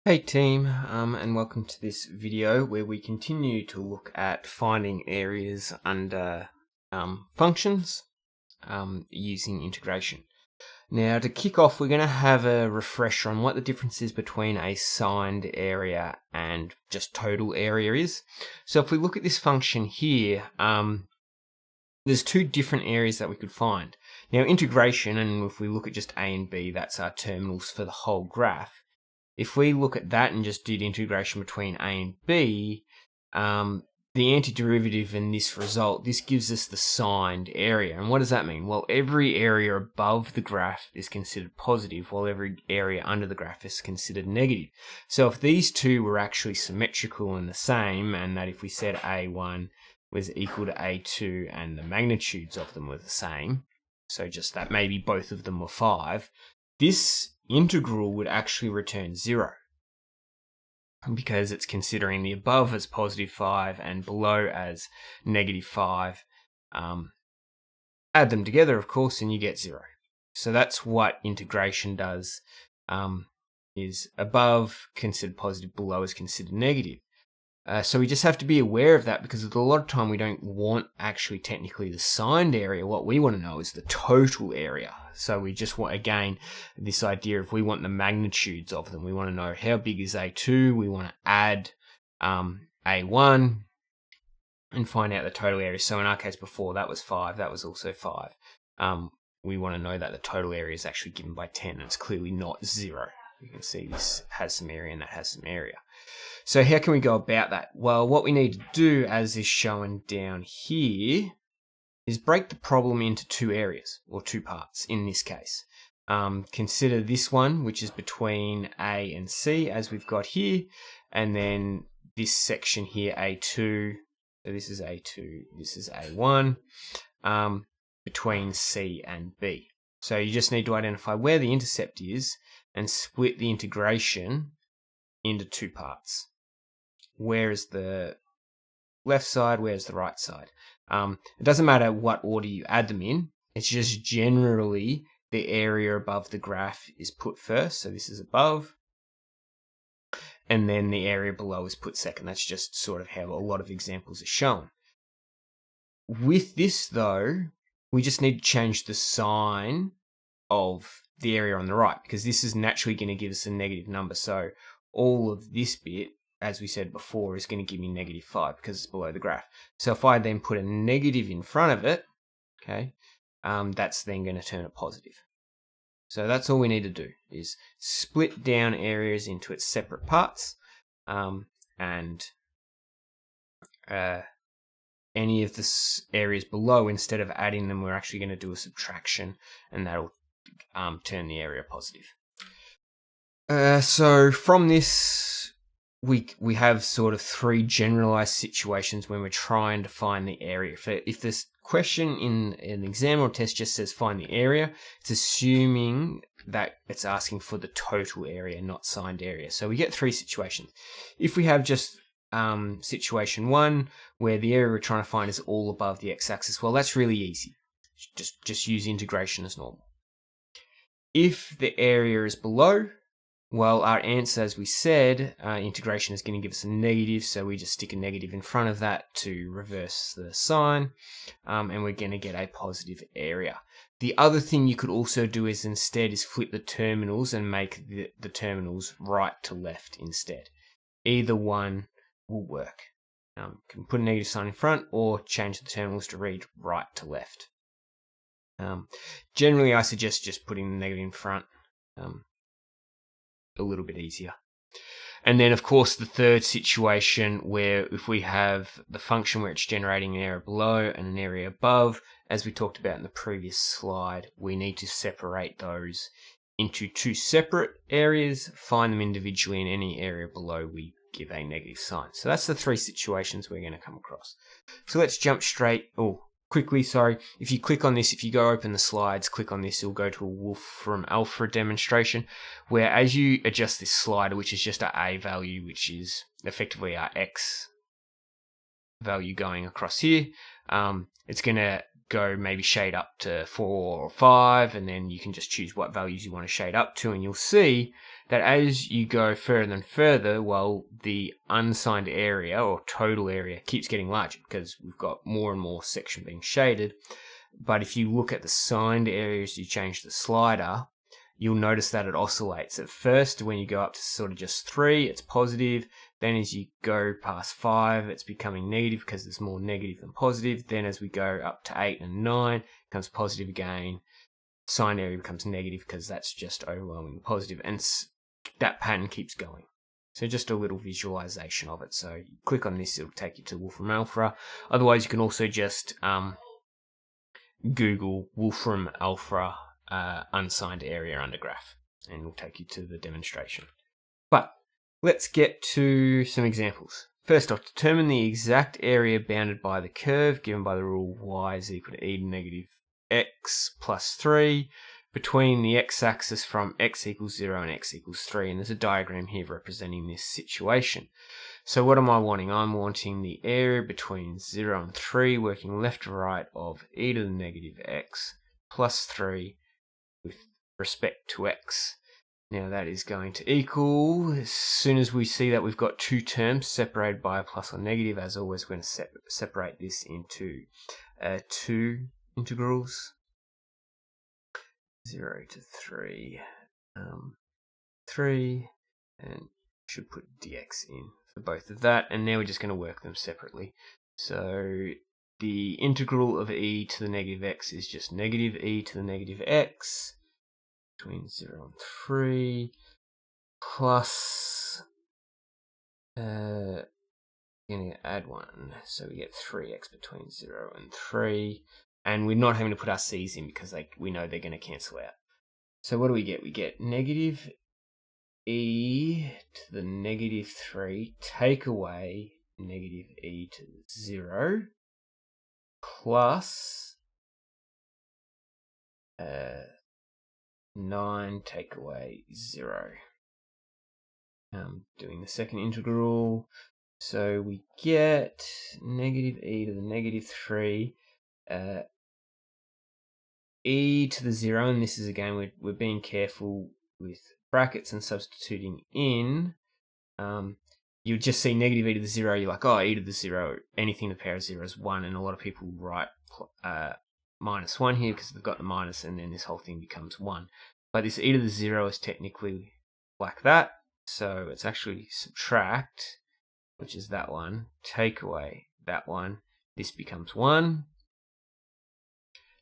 Hey team, and welcome to this video where we continue to look at finding areas under functions using integration. Now to kick off, we're going to have a refresher on what the difference is between a signed area and just total area is. So if we look at this function here, there's two different areas that we could find. Now integration, and if we look at just A and B, that's our terminals for the whole graph. If we look at that and just did integration between A and B, the antiderivative in this result, this gives us the signed area. And what does that mean? Well, every area above the graph is considered positive, while every area under the graph is considered negative. So if these two were actually symmetrical and the same, and that if we said A1 was equal to A2 and the magnitudes of them were the same, so just that maybe both of them were 5, this integral would actually return 0 because it's considering the above as positive 5 and below as negative 5. Add them together, of course, and you get 0. So that's what integration does, is above considered positive, below is considered negative. So we just have to be aware of that, because a lot of time we don't want actually technically the signed area. What we want to know is the total area. So we just want, again, this idea of we want the magnitudes of them. We want to know how big is A2. We want to add A1 and find out the total area. So in our case before, that was 5. That was also 5. We want to know that the total area is actually given by 10, and it's clearly not 0. You can see this has some area and that has some area. So how can we go about that? Well, what we need to do, as is shown down here, is break the problem into two areas, or two parts in this case. Consider this one, which is between A and C, as we've got here, and then this section here, A2, so this is A2, this is A1, between C and B. So you just need to identify where the intercept is and split the integration into two parts. Where is the left side, where's the right side? It doesn't matter what order you add them in, it's just generally the area above the graph is put first, so this is above, and then the area below is put second. That's just sort of how a lot of examples are shown. With this though, we just need to change the sign of the area on the right, because this is naturally going to give us a negative number. So all of this bit, as we said before, is going to give me negative 5 because it's below the graph. So if I then put a negative in front of it, okay, that's then going to turn it positive. So that's all we need to do, is split down areas into its separate parts, and any of the areas below, instead of adding them, we're actually going to do a subtraction, and that'll turn the area positive. So from this, we have sort of three generalized situations when we're trying to find the area. If this question in an exam or test just says find the area, it's assuming that it's asking for the total area, not signed area. So we get three situations. If we have just situation 1, where the area we're trying to find is all above the x-axis, well, that's really easy. Just use integration as normal. If the area is below, well, our answer, as we said, integration is going to give us a negative, so we just stick a negative in front of that to reverse the sign, and we're going to get a positive area. The other thing you could also do is flip the terminals and make the terminals right to left instead. Either one will work. You can put a negative sign in front or change the terminals to read right to left. Generally, I suggest just putting the negative in front. A little bit easier. And then of course the third situation, where if we have the function where it's generating an area below and an area above, as we talked about in the previous slide, we need to separate those into two separate areas, find them individually, in any area below we give a negative sign. So that's the three situations we're going to come across. So let's jump quickly, if you click on this, if you go open the slides, click on this, you'll go to a Wolfram Alpha demonstration, where as you adjust this slider, which is just our A value, which is effectively our X value going across here, it's going to go maybe shade up to 4 or 5, and then you can just choose what values you want to shade up to, and you'll see that as you go further and further, well, the unsigned area or total area keeps getting larger because we've got more and more section being shaded. But if you look at the signed areas, you change the slider, you'll notice that it oscillates. At first, when you go up to sort of just 3, it's positive. Then as you go past 5, it's becoming negative because there's more negative than positive. Then as we go up to 8 and 9, it becomes positive again. Signed area becomes negative because that's just overwhelming the positive, and that pattern keeps going. So just a little visualization of it. So you click on this, it'll take you to Wolfram Alpha. Otherwise, you can also just Google Wolfram Alpha unsigned area under graph, and it'll take you to the demonstration. But let's get to some examples. First off, determine the exact area bounded by the curve given by the rule y is equal to e to negative x plus 3 between the x-axis from x equals 0 and x equals 3. And there's a diagram here representing this situation. So what am I wanting? I'm wanting the area between 0 and 3 working left to right of e to the negative x plus 3 with respect to x. Now that is going to equal, as soon as we see that we've got two terms separated by a plus or negative, as always, we're going to separate this into two integrals, 0 to 3, 3, and should put dx in for both of that, and now we're just going to work them separately. So the integral of e to the negative x is just negative e to the negative x between 0 and 3 plus going to add 1, so we get 3x between 0 and 3, and we're not having to put our c's in because we know they're going to cancel out. So what do we get? We get negative e to the negative 3 take away negative e to the 0 plus 9 take away 0. Doing the second integral, so we get negative e to the negative 3, e to the 0, and this is again, we're being careful with brackets and substituting in. You'll just see negative e to the 0, you're like, oh, e to the 0, anything the pair of 0 is 1, and a lot of people write minus 1 here because they've got the minus, and then this whole thing becomes 1. But this e to the 0 is technically like that, so it's actually subtract, which is that one, take away that one, this becomes 1,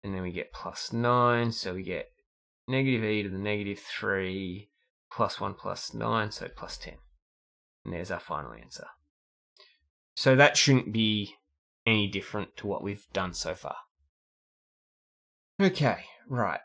and then we get plus 9, so we get negative e to the negative 3 plus 1 plus 9, so plus 10. And there's our final answer. So that shouldn't be any different to what we've done so far. Okay, right.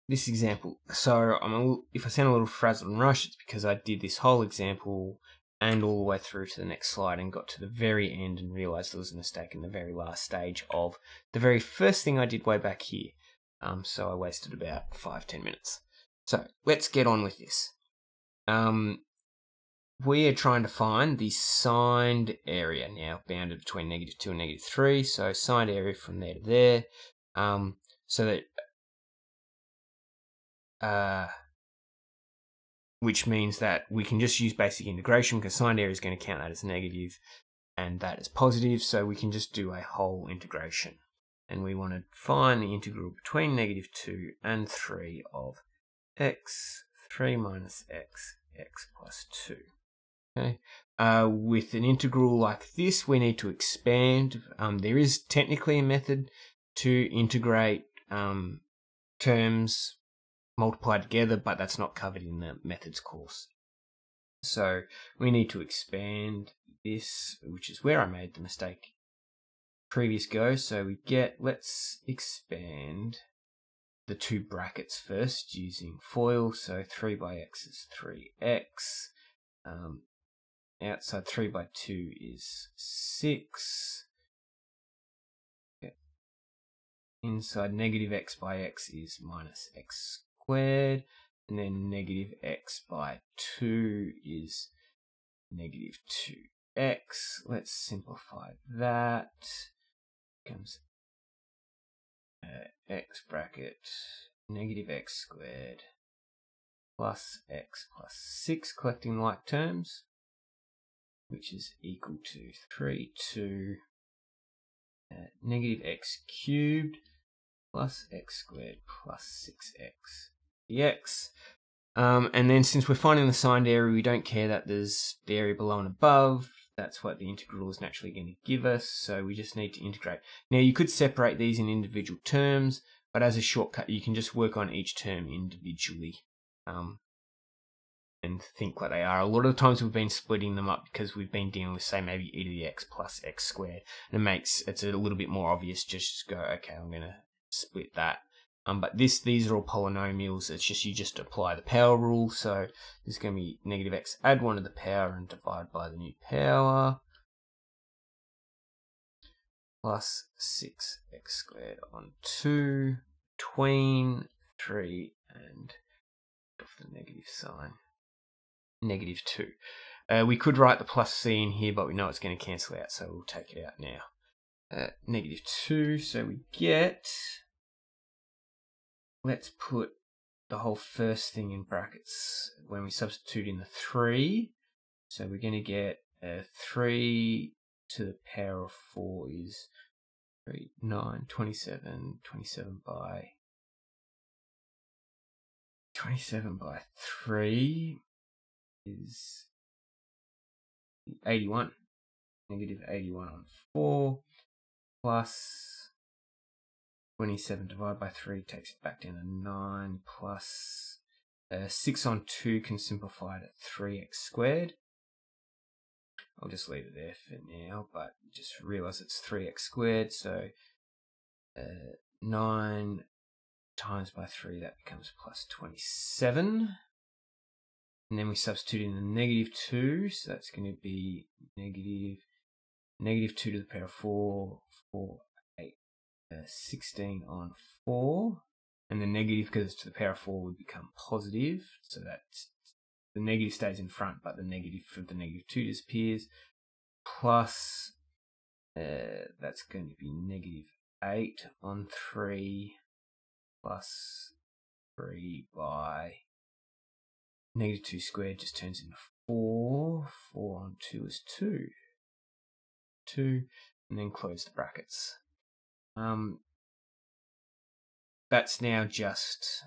This example. So if I sound a little frazzled and rushed, it's because I did this whole example and all the way through to the next slide and got to the very end and realized there was a mistake in the very last stage of the very first thing I did way back here. So I wasted about 5-10 minutes. So let's get on with this. We are trying to find the signed area now bounded between negative 2 and negative 3. So signed area from there to there. So that which means that we can just use basic integration because signed area is going to count that as negative and that as positive, so we can just do a whole integration. And we want to find the integral between negative 2 and 3 of x, 3 minus x, x plus 2. Okay. With an integral like this, we need to expand. There is technically a method to integrate terms multiplied together, but that's not covered in the methods course. So we need to expand this, which is where I made the mistake previous go. So we get, let's expand the two brackets first using FOIL. So 3 by x is 3x. Outside 3 by 2 is 6. Okay. Inside negative x by x is minus x squared, and then negative x by 2 is negative 2x. Let's simplify that. Becomes x bracket negative x squared plus x plus 6, collecting like terms, which is equal to 3 to negative x cubed plus x squared plus 6x dx. And then since we're finding the signed area, we don't care that there's the area below and above. That's what the integral is naturally going to give us, so we just need to integrate. Now you could separate these in individual terms, but as a shortcut you can just work on each term individually and think what they are. A lot of the times we've been splitting them up because we've been dealing with, say, maybe e to the x plus x squared, and it's a little bit more obvious just to go, okay, I'm going to split that. But these are all polynomials. It's just you just apply the power rule. So this is going to be negative x, add 1 to the power and divide by the new power, plus 6x squared on 2 between 3 and off the negative sign, negative 2. We could write the plus c in here, but we know it's going to cancel out, so we'll take it out now. Negative 2, so we get... Let's put the whole first thing in brackets when we substitute in the 3. So we're going to get 3 to the power of 4 is 3, 9, 27, 27 by 3 is 81. Negative 81 on 4 plus 27 divided by 3 takes it back down to 9 plus 6 on 2 can simplify to 3x squared. I'll just leave it there for now, but just realize it's 3x squared, so 9 times by 3, that becomes plus 27. And then we substitute in the negative 2, so that's going to be negative 2 to the power of 4, 8. 16 on 4, and the negative, because it's to the power of 4, would become positive, so that the negative stays in front, but the negative of the negative 2 disappears, plus that's going to be negative 8 on 3 plus 3 by negative 2 squared just turns into 4. 4 on 2 is 2, and then close the brackets. That's now just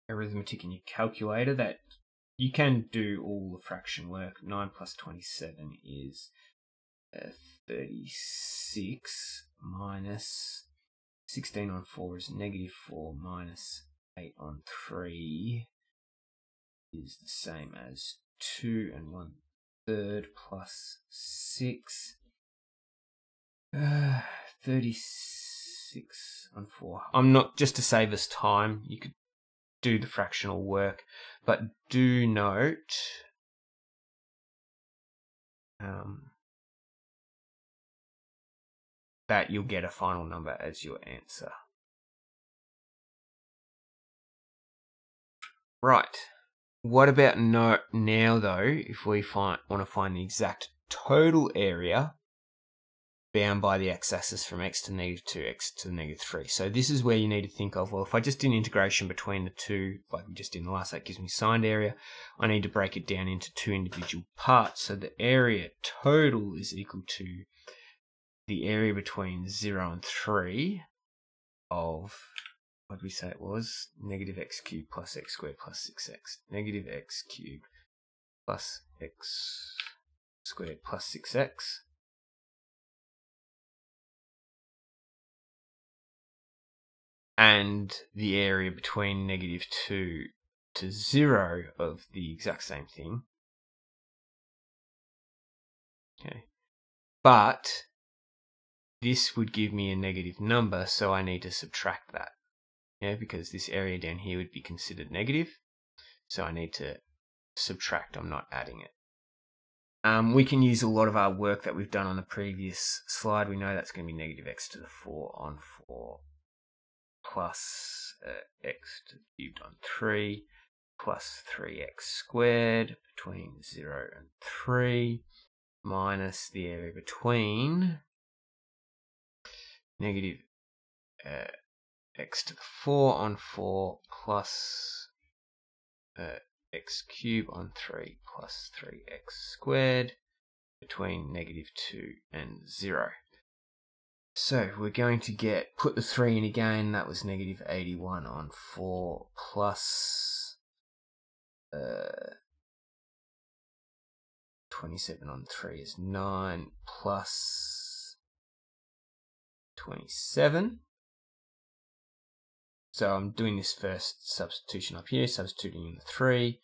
arithmetic in your calculator. That you can do all the fraction work. 9 plus 27 is 36 minus 16 on 4 is negative 4 minus 8 on 3 is the same as 2 and 1/3 plus 6. 36 on 4. I'm not, just to save us time, you could do the fractional work, but do note that you'll get a final number as your answer. Right. What about now though, if we want to find the exact total area bound by the x-axis from x to negative 2, x to the negative 3. So this is where you need to think of, well, if I just did an integration between the two, like we just did in the last, that gives me signed area. I need to break it down into 2 individual parts. So the area total is equal to the area between 0 and 3 of, what did we say it was? Negative x cubed plus x squared plus 6x. Negative x cubed plus x squared plus 6x. And the area between negative 2 to 0 of the exact same thing. Okay. But this would give me a negative number, so I need to subtract that. Yeah, because this area down here would be considered negative. So I need to subtract, I'm not adding it. We can use a lot of our work that we've done on the previous slide. We know that's going to be negative x to the 4 on 4. Plus x to the cubed on 3 plus 3x squared between 0 and 3 minus the area between negative x to the 4 on 4 plus x cubed on 3 plus 3x squared between -2 and 0. So we're going to put the 3 in again. That was -81 on 4 plus 27 on 3 is 9 plus 27. So I'm doing this first substitution up here, substituting in the 3.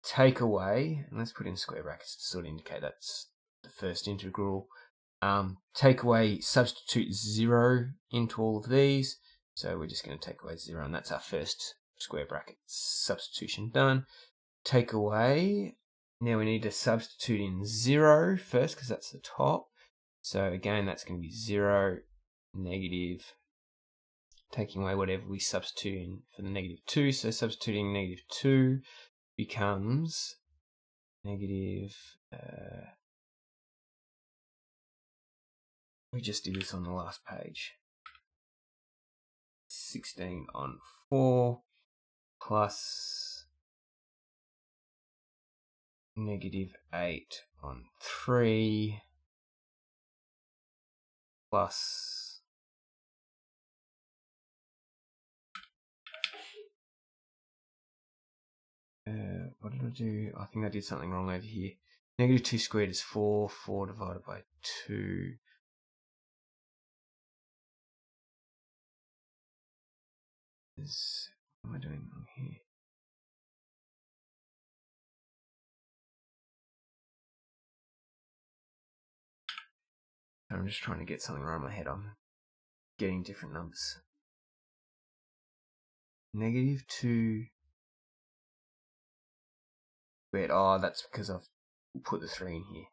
Take away, and let's put in square brackets to sort of indicate that's the first integral. Take away, substitute 0 into all of these. So we're just going to take away 0, and that's our first square bracket substitution done. Take away, now we need to substitute in 0 first because that's the top. So again, that's going to be 0, negative, taking away whatever we substitute in for the -2. So substituting -2 becomes negative, we just did this on the last page, 16 on 4 plus -8 on 3 plus what did I do? I think I did something wrong over here. -2 squared is 4. 4 divided by 2 is, what am I doing wrong here? I'm just trying to get something right in my head. I'm getting different numbers. -2 squared. Oh, that's because I've put the 3 in here.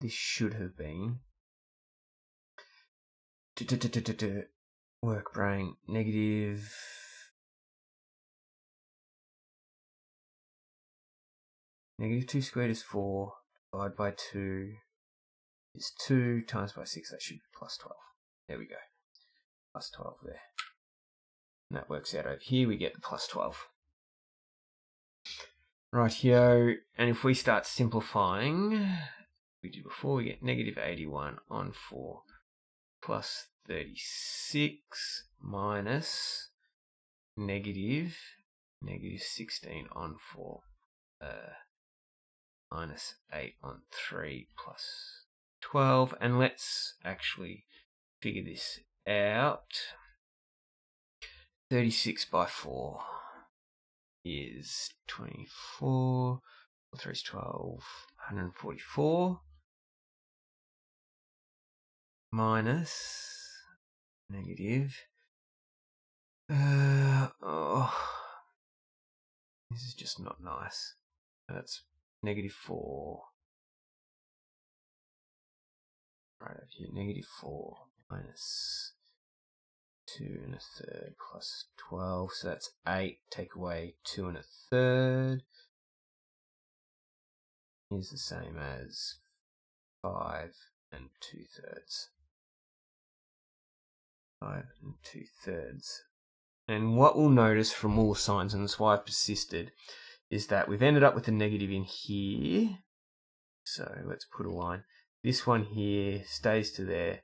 This should have been work brain -2 squared is 4, divided by 2 is 2, times by 6, that should be plus 12. There we go, plus 12 there. And that works out over here, we get the plus 12. Rightio, and if we start simplifying, we did before, we get -81 on 4 plus 36 minus -16 on 4 minus 8 on 3 plus 12. And let's actually figure this out. 36 by 4 is 24. 3 is 12. 144 minus negative. This is just not nice. That's -4. Right over here, -4 minus 2 1/3 plus 12. So that's 8. Take away 2 1/3 is the same as 5 2/3. 5 2/3. And what we'll notice from all the signs, and that's why I've persisted, is that we've ended up with a negative in here. So let's put a line. This one here stays to there,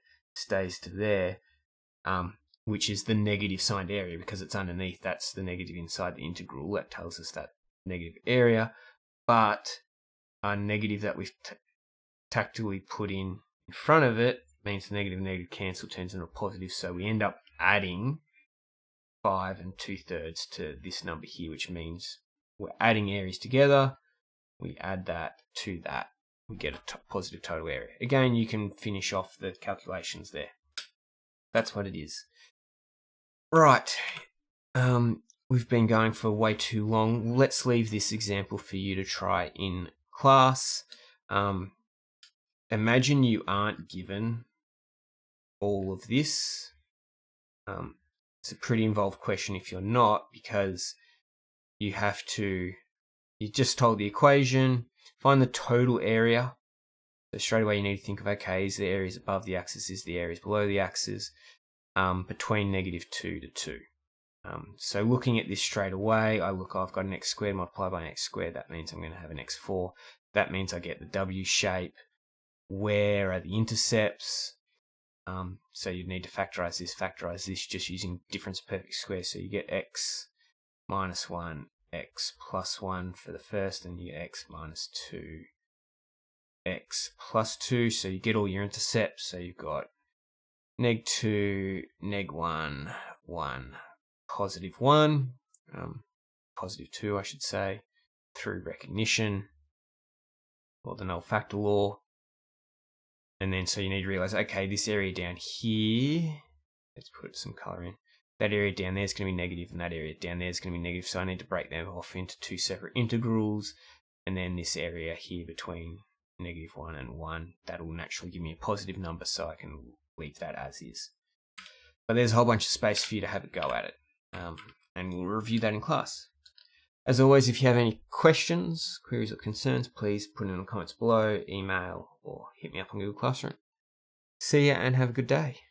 which is the negative signed area because it's underneath. That's the negative inside the integral. That tells us that negative area. But our negative that we've tactically put in front of it means the negative and negative cancel, turns into a positive. So we end up adding 5 2/3 to this number here, which means we're adding areas together. We add that to that. We get a positive total area. Again, you can finish off the calculations there. That's what it is. Right. We've been going for way too long. Let's leave this example for you to try in class. Imagine you aren't given all of this. It's a pretty involved question if you're not, because you have to, you just told the equation, find the total area. So straight away you need to think of, okay, is the areas above the axis, is the areas below the axis, between -2 to 2. So looking at this straight away, I've got an x squared multiplied by an x squared. That means I'm going to have an x4. That means I get the W shape. Where are the intercepts? So you need to factorize this just using difference of perfect squares. So you get x minus 1, x plus 1 for the first, and you get x minus 2, x plus 2. So you get all your intercepts. So you've got -2, -1, 1, positive 1, positive 2, I should say, through recognition, or the null factor law. And then so you need to realize, okay, this area down here, let's put some color in. That area down there is going to be negative, and that area down there is going to be negative. So I need to break them off into two separate integrals. And then this area here between -1 and 1, that will naturally give me a positive number, so I can leave that as is. But there's a whole bunch of space for you to have a go at it. And we'll review that in class. As always, if you have any questions, queries, or concerns, please put it in the comments below, email, or hit me up on Google Classroom. See ya and have a good day.